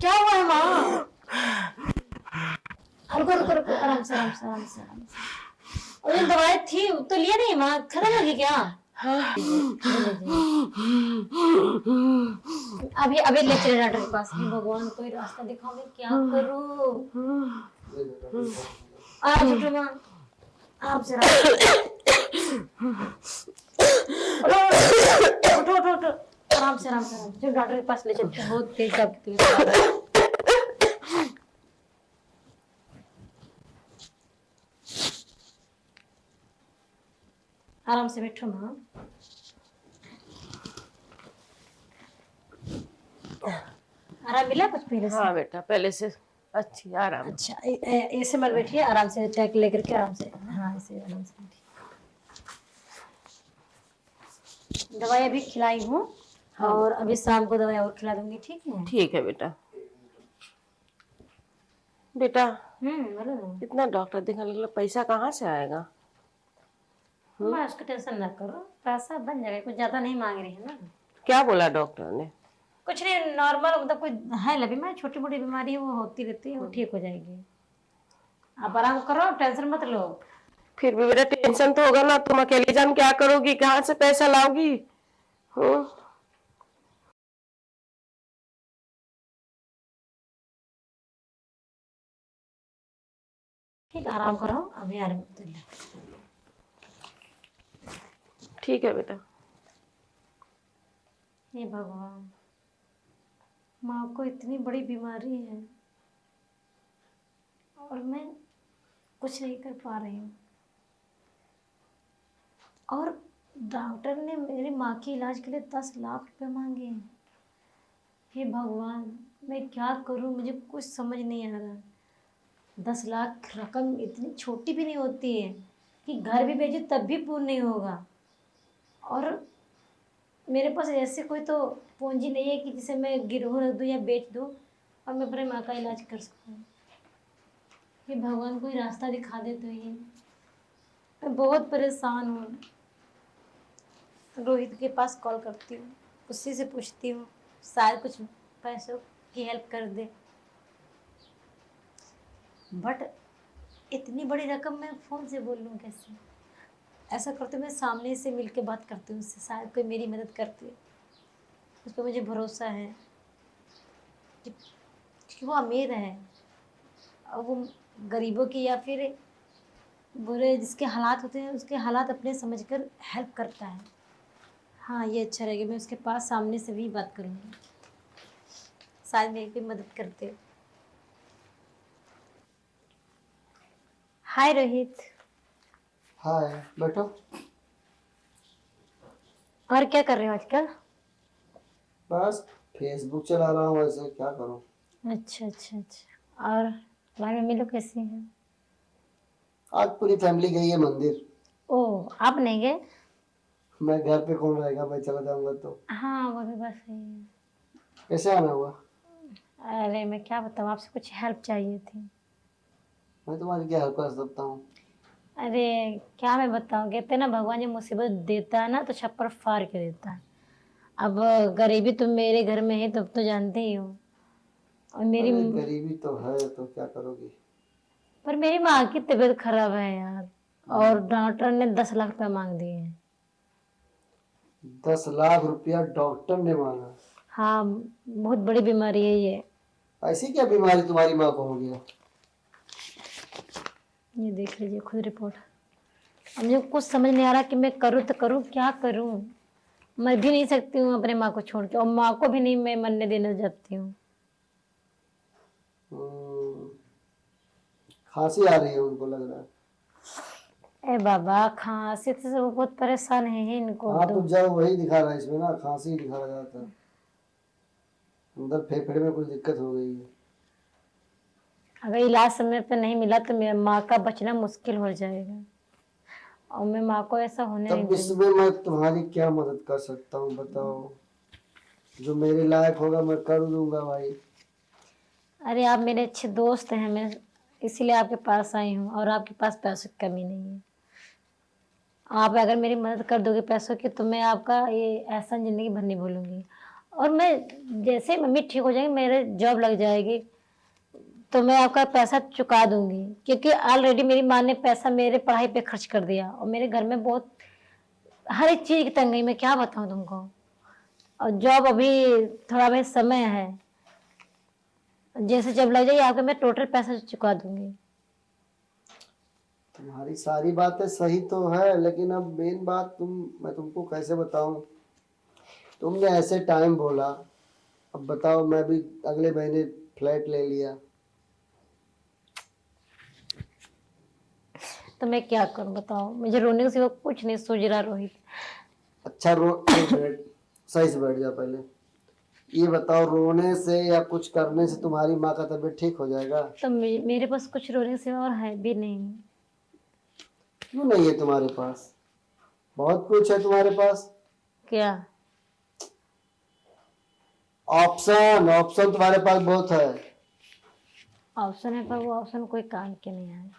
क्या हुआ है माँ? रुको रुको रुको, आराम से आराम से आराम से आराम से। और जो दवाई थी तो लिया नहीं माँ, खत्म होगी क्या? अभी अभी ले चले डॉक्टर के पास। भगवान कोई रास्ता दिखाओ, मैं क्या करूँ? आराम से उठो माँ, आराम से उठो उठो उठो, आराम से आराम से आराम से डॉक्टर के पास ले चलते हैं। बहुत तेज दर्द है। आराम से बैठो माँ। आराम मिला कुछ पहले से? हाँ बेटा, पहले से अच्छी आराम। अच्छा ऐसे मत बैठिए, आराम से टैक लेकर के आराम से। हाँ ऐसे आराम से बैठिए। दवाई अभी खिलाई हूँ और अभी शाम को दवाई और खिला दूंगी, ठीक है? ठीक है बेटा। बेटा बोलो ना। इतना डॉक्टर दिखाने के लिए पैसा कहाँ से आएगा? मैं उसका टेंशन ना करो, पैसा बन जाएगा, कुछ ज्यादा नहीं मांग रही है ना। क्या बोला डॉक्टर ने? कुछ नहीं, नॉर्मल मतलब कोई है ना बीमारी, छोटी मोटी बीमारी है, वो होती रहती है, वो ठीक हो जाएगी। आप आराम करो, टेंशन मत लो। फिर भी मेरा टेंशन तो होगा ना, तुम अकेली जान क्या करोगी, कहाँ से पैसा लाओगी? ठीक, आराम करो, अभी आराम। ठीक है बेटा। हे भगवान, माँ को इतनी बड़ी बीमारी है और मैं कुछ नहीं कर पा रही हूँ। और डॉक्टर ने मेरी माँ के इलाज के लिए 10 लाख रुपए मांगे हैं। हे भगवान, मैं क्या करूँ, मुझे कुछ समझ नहीं आ रहा। 10 लाख रकम इतनी छोटी भी नहीं होती है कि घर भी भेजो तब भी पूर्ण नहीं होगा। और मेरे पास ऐसे कोई तो पूंजी नहीं है कि जिसे मैं गिरवी रख दूँ या बेच दूँ और मैं अपने माँ का इलाज कर सकूँ। ये भगवान कोई रास्ता दिखा दे तो ये। मैं बहुत परेशान हूँ। रोहित के पास कॉल करती हूँ, उसी से पूछती हूँ, शायद कुछ पैसों की हेल्प कर दे। बट इतनी बड़ी रकम मैं फ़ोन से बोल लूँ कैसे? ऐसा करते मैं सामने से मिल के बात करती हूँ उससे, शायद कोई मेरी मदद करती है। उस पर मुझे भरोसा है कि वो अमीर है और वो गरीबों की या फिर बुरे जिसके हालात होते हैं उसके हालात अपने समझकर हेल्प करता है। हाँ ये अच्छा रहेगा, मैं उसके पास सामने से भी बात करूँगी, शायद मेरी कोई मदद करते। हाय रोहित। हाय, बैठो। और क्या कर रहे हो आजकल? बस फेसबुक चला रहा हूँ, वैसे क्या करूँ। अच्छा अच्छा अच्छा। और तुम्हारी मम्मी लोग कैसी हैं? आज पूरी फैमिली गई है मंदिर। ओह, आप नहीं गए? मैं घर पे कौन रहेगा, मैं चला जाऊंगा तो। हाँ वो भी बात सही है। कैसे आना हुआ? अरे मैं क्या बताऊँ, आपसे कुछ हेल्प चाहिए थी। मैं तुम्हारी क्या हेल्प कर सकता हूँ? अरे क्या मैं बताऊँ, कहते ना भगवान जब मुसीबत देता है ना तो छप्पर फाड़ के देता है। अब गरीबी तुम मेरे घर में है तब तो जानते ही हो। और मेरी अरे गरीबी तो है, तो क्या करोगी? पर मेरी माँ की तबीयत खराब है यार, और डॉक्टर ने 10 लाख रुपए मांग दिए हैं। 10 लाख रुपया डॉक्टर ने मांगा? हाँ बहुत बड़ी बीमारी है ये। ऐसी क्या बीमारी तुम्हारी माँ को हो गया? ये देख लीजिए खुद रिपोर्ट। अब मुझे कुछ समझ नहीं आ रहा कि मैं करूँ तो करूँ क्या करूँ। मर भी नहीं सकती हूँ अपने माँ को छोड़ के, और माँ को भी नहीं मैं मरने देना चाहती हूँ। खांसी आ रही है उनको, लग रहा है। ए बाबा, खांसी से वो बहुत परेशान है इनको। हाँ तो जब वही दिखा रहा है इसमें ना, खांसी दिखा रहा जाता, अंदर फेफड़े में कुछ दिक्कत हो गई है। अगर इलाज समय पे नहीं मिला तो मेरी माँ का बचना मुश्किल हो जाएगा, और मैं माँ को ऐसा होने नहीं तब दूंगी। इसमें मैं तुम्हारी क्या मदद कर सकता हूँ बताओ? जो मेरे लायक होगा मैं कर दूंगा भाई। अरे आप मेरे अच्छे दोस्त हैं, मैं इसीलिए आपके पास आई हूँ, और आपके पास पैसों की कमी नहीं है। आप अगर मेरी मदद कर दोगे पैसों की तो मैं आपका ये एहसान ज़िंदगी भर नहीं भूलूंगी। और मैं जैसे मम्मी ठीक हो जाएंगी, मेरे जॉब लग जाएगी, तो मैं आपका पैसा चुका दूंगी, क्योंकि ऑलरेडी मेरी माँ ने पैसा मेरे पढ़ाई पे खर्च कर दिया और मेरे घर में बहुत हर एक चीज़ की तंगी, मैं क्या बताऊँ तुमको। और जॉब अभी थोड़ा बहुत समय है, जैसे जब लग जाएगी आपका मैं टोटल पैसा चुका दूंगी। तुम्हारी सारी बातें सही तो है, लेकिन अब मेन बात मैं तुमको कैसे बताऊं। तुमने ऐसे टाइम बोला, अब बताओ मैं भी अगले महीने फ्लैट ले लिया। तो मैं क्या करूं बताओ, मुझे रोने के सिवा कुछ नहीं सूझ रहा रोहित। अच्छा एक मिनट, सही से बैठ जा पहले। ये बताओ, रोने से या कुछ करने से तुम्हारी माँ का तबीयत ठीक हो जाएगा? तो मेरे पास कुछ रोने के सिवा और है भी नहीं। क्यों नहीं है तुम्हारे पास? बहुत कुछ है तुम्हारे पास। क्या? ऑप्शन ऑप्शन तुम्हारे पास बहुत है। ऑप्शन है, पर वो ऑप्शन कोई काम के नहीं है।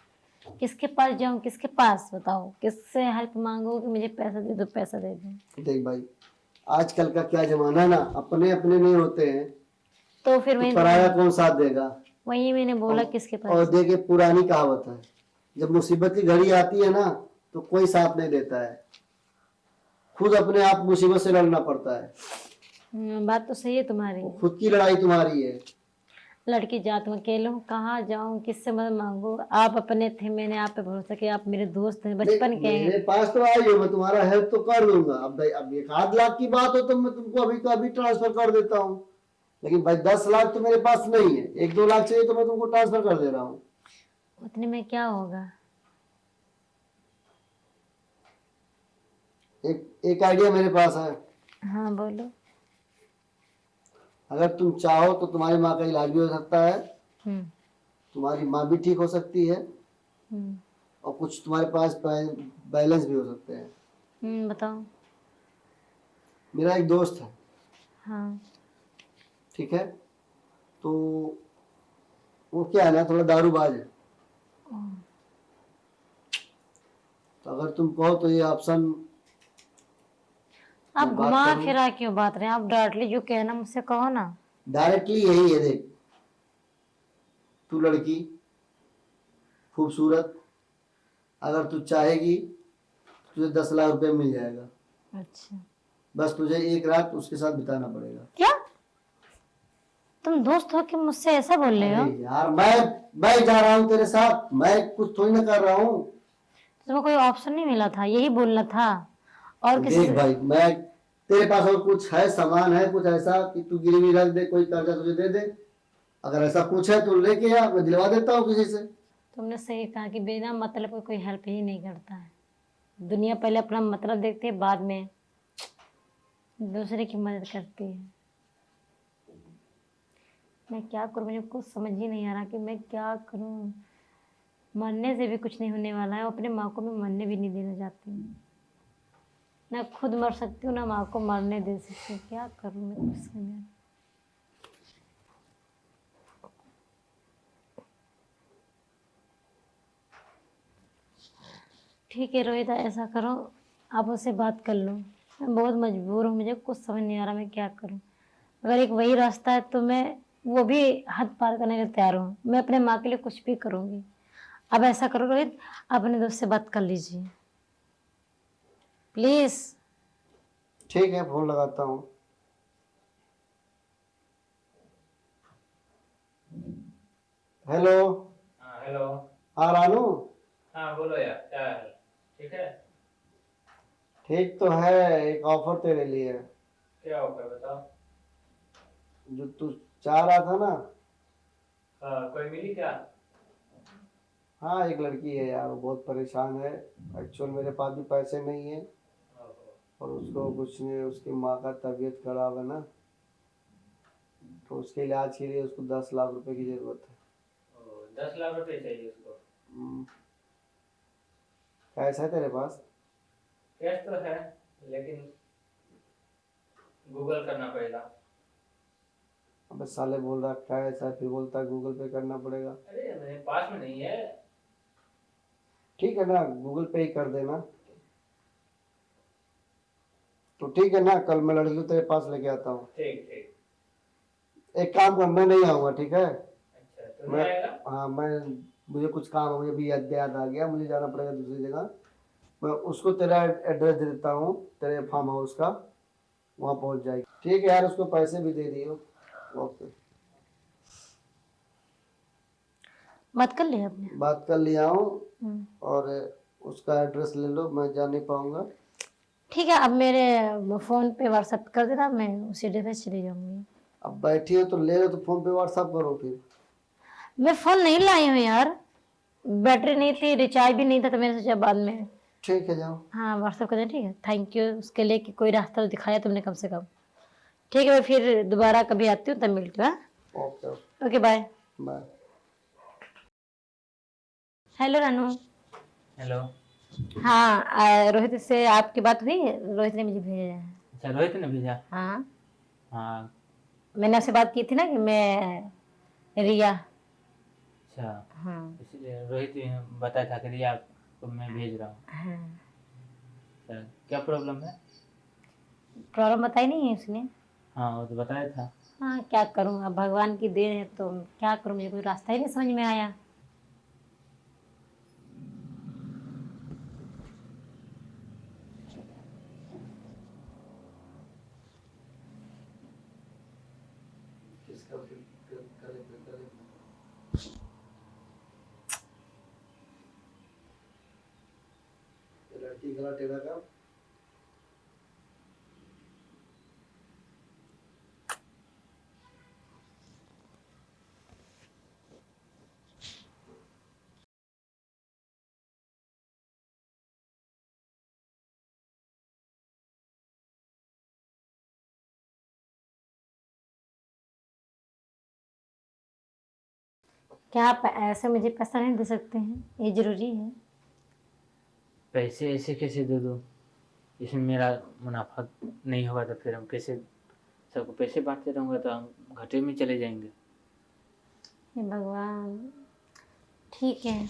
किसके पास जाऊं, किसके पास बताओ, किससे हेल्प मांगो कि मुझे पैसा दे दो, पैसा दे दो। देख भाई, आजकल का क्या जमाना है ना, अपने अपने नहीं होते हैं तो फिर तो पराया कौन साथ देगा। वही मैंने बोला किसके और पास। देखिए, पुरानी कहावत है, जब मुसीबत की घड़ी आती है ना तो कोई साथ नहीं देता है, खुद अपने आप मुसीबत से लड़ना पड़ता है। बात तो सही है तुम्हारी। खुद की लड़ाई तुम्हारी है। लड़की जात में अकेले हूँ, कहाँ जाऊँ, किससे मदद मांगू। आप अपने थे, मैंने आप पे भरोसा किया, आप मेरे दोस्त हैं, बचपन के हैं। मेरे पास तो आई हो, मैं तुम्हारा हेल्प तो कर दूंगा। अब 1 आध लाख की बात हो तो मैं तुमको अभी का अभी ट्रांसफर कर देता हूँ, लेकिन भाई 10 लाख तो मेरे पास नहीं है। 1-2 लाख चाहिए तो मैं तुमको ट्रांसफर कर दे रहा हूँ। उतने में क्या होगा? एक आइडिया मेरे पास है। हाँ बोलो। अगर तुम चाहो तो तुम्हारी माँ का इलाज भी हो सकता है, हम्म। तुम्हारी माँ भी ठीक हो सकती है, हम्म। और कुछ तुम्हारे पास बैलेंस भी हो सकते हैं। बताओ। मेरा एक दोस्त है, हाँ। ठीक है, तो वो क्या है ना, थोड़ा दारूबाज है। तो अगर तुम कहो तो ये ऑप्शन आप मैं बात घुमा करूं। फिरा क्यों बात रहे हैं? आप डायरेक्टली जो कहना मुझसे कहो ना। डायरेक्टली यही है, देख, तू लड़की खूबसूरत, अगर तू चाहेगी तो तुझे 10 लाख रुपए मिल जाएगा। अच्छा। बस तुझे 1 रात उसके साथ बिताना पड़ेगा। क्या तुम दोस्त हो कि मुझसे ऐसा बोल रहे हो? अरे यार, मैं जा रहा हूँ तेरे साथ, मैं कुछ थोड़ी ना कर रहा हूँ। तुम्हें कोई ऑप्शन नहीं मिला था, यही बोलना था। और किसी देख भाई, मैं तेरे पास और कुछ है, सामान है कुछ ऐसा कि तू गिरवी रख दे, कोई कर्जा तुझे दे दे? अगर ऐसा कुछ है तो लेके आ, मैं दिलवा देता हूँ किसी से। तुमने सही कहा कि बिना मतलब का कोई हेल्प ही नहीं करता है। दुनिया पहले अपना मतलब देखती है, बाद में दूसरे की मदद करती है। मैं क्या करूं, मुझे कुछ समझ ही नहीं आ रहा कि मैं क्या करूं। मरने से भी कुछ नहीं होने वाला है, और अपने माँ को मैं मरने भी नहीं देना चाहती हूँ। ना खुद मर सकती हूँ, ना माँ को मरने दे सकती हूँ। क्या करूँ मैं, कुछ समझ नहीं। ठीक है रोहित, ऐसा करो, आप उससे बात कर लो। मैं बहुत मजबूर हूँ, मुझे कुछ समझ नहीं आ रहा मैं क्या करूँ। अगर एक वही रास्ता है तो मैं वो भी हद पार करने के लिए तैयार हूँ। मैं अपने माँ के लिए कुछ भी करूँगी। अब ऐसा करो रोहित, अपने दोस्त से बात कर लीजिए प्लीज़। ठीक है, फोन लगाता हूँ। हेलो। हाँ हेलो। हाँ रानू। हाँ बोलो यार, क्या है? ठीक है। ठीक तो है, एक ऑफर तेरे लिए। क्या होगा बताओ। जो तू चाह रहा था ना। हाँ, कोई मिली क्या? हाँ, एक लड़की है यार, वो बहुत परेशान है। एक्चुअल मेरे पास भी पैसे नहीं है, ओहो, और उसको कुछ नहीं, उसकी माँ का तबीयत खराब है ना, तो उसके इलाज के लिए उसको 10 लाख रुपए की जरूरत है। 10 लाख रुपए चाहिए उसको? कैश है तेरे पास? कैश तो है, लेकिन गूगल करना पड़ेगा। अबे साले, बोल रहा कैश है फिर बोलता है गूगल पे करना पड़ेगा। अरे मेरे पास में नहीं है। ठीक है ना, गूगल पे ही कर देना। तो ठीक है ना, कल मैं लड़की को तेरे पास लेके आता हूँ। ठीक ठीक। एक काम कर, मैं नहीं आऊंगा, ठीक है? अच्छा तो नहीं मैं आएगा? हाँ, मुझे कुछ काम है, मुझे भी याद आ गया, मुझे जाना पड़ेगा दूसरी जगह। मैं उसको तेरा एड्रेस दे देता हूँ, तेरे फार्म हाउस का, वहाँ पहुँच जाएगी। ठीक है यार, उसको पैसे भी दे दियो। ओके, बात कर लिया आपने? बात कर लिया हूँ, हम्म। और उसका एड्रेस ले लो, मैं जा नहीं पाऊंगा। ठीक है, अब मेरे फ़ोन पे व्हाट्सएप कर देना, मैं उसी एड्रेस चली जाऊंगी। अब बैठी हो तो ले लो, तो फोन पे व्हाट्सअप करो फिर। मैं फ़ोन नहीं लाई हूँ यार, बैटरी नहीं थी, रिचार्ज भी नहीं था, तो मैंने सोचा बाद में। ठीक है, जाओ। हाँ, व्हाट्सएप कर देना, ठीक है। थैंक यू उसके लिए कि कोई रास्ता तो दिखाया तुमने कम से कम। ठीक है, मैं फिर दोबारा कभी आती हूँ तब मिलती हूँ। हाँ, okay okay, bye. Bye. Hello Ranu. Hello. हाँ, रोहित से आपकी बात हुई? रोहित ने मुझे भेजा है। अच्छा रोहित ने भेजा? हाँ, हाँ। मैंने आपसे बात की थी ना कि मैं रिया। अच्छा हाँ इसलिए रोहित ने बताया था कि रिया आपको मैं भेज रहा हूँ। हाँ, अच्छा क्या प्रॉब्लम है? प्रॉब्लम बताई नहीं है उसने। हाँ वो तो बताया था। हाँ, क्या करूँ, अब भगवान की देन है तो क्या करूँ, मुझे कोई रास्ता ही नहीं समझ में आया। लड़की गला टेढ़ा कर। क्या आप ऐसे मुझे पैसा नहीं दे सकते हैं? ये जरूरी है? पैसे ऐसे कैसे दे दूँ? इसमें मेरा मुनाफा नहीं होगा तो फिर हम कैसे सबको पैसे बांटते रहूँगा तो हम घाटे में चले जाएंगे। हे भगवान, ठीक है,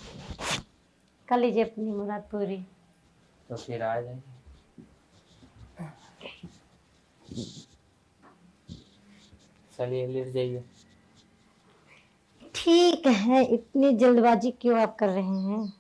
कर लीजिए अपनी मुराद पूरी। तो फिर आ जाएंगे। चलिए लेट जाइए। ठीक है, इतनी जल्दबाजी क्यों आप कर रहे हैं?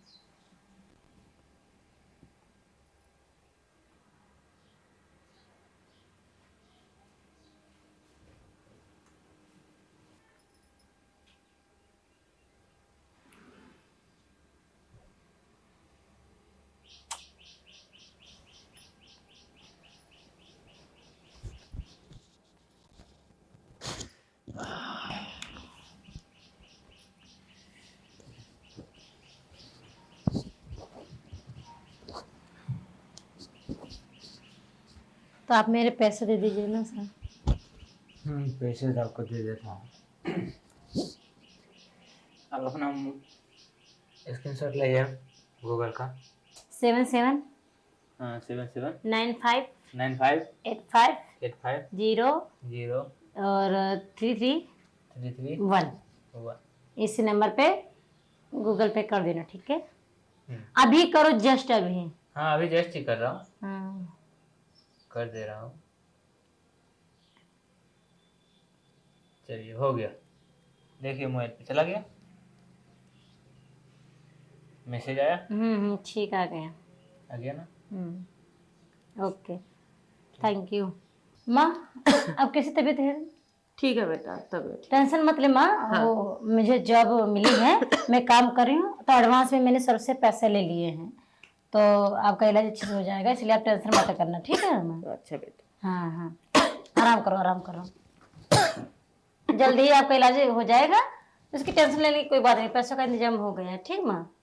तो आप मेरे पैसे दे दीजिए ना सर। पैसे तो आपको दे देता हूँ। आप अपना स्क्रीनशॉट लाइए गूगल का। 77 हाँ 77 95 95 85 85 0 0 और 33 33 1, 1। इस नंबर पे गूगल पे कर देना, ठीक है? अभी करो, जस्ट अभी। हाँ अभी जस्ट ही कर रहा हूँ, हाँ, कर दे रहा हूँ। चलिए हो गया, देखिए मोबाइल पे चला गया, मैसेज आया। ठीक आ गया। आ गया ना? Okay, thank you. माँ, अब कैसी तबीयत है? ठीक है बेटा, तबीयत। टेंशन मत ले माँ। वो मुझे जॉब मिली है, मैं काम कर रही हूँ, तो एडवांस में मैंने सर से पैसे ले लिए हैं, तो आपका इलाज अच्छे से हो जाएगा, इसलिए आप टेंशन मत करना, ठीक है माँ? अच्छा बेटा। हाँ हाँ, आराम करो आराम करो, जल्दी ही आपका इलाज हो जाएगा, उसकी टेंशन लेने की कोई बात नहीं, पैसों का इंतजाम हो गया है, ठीक माँ?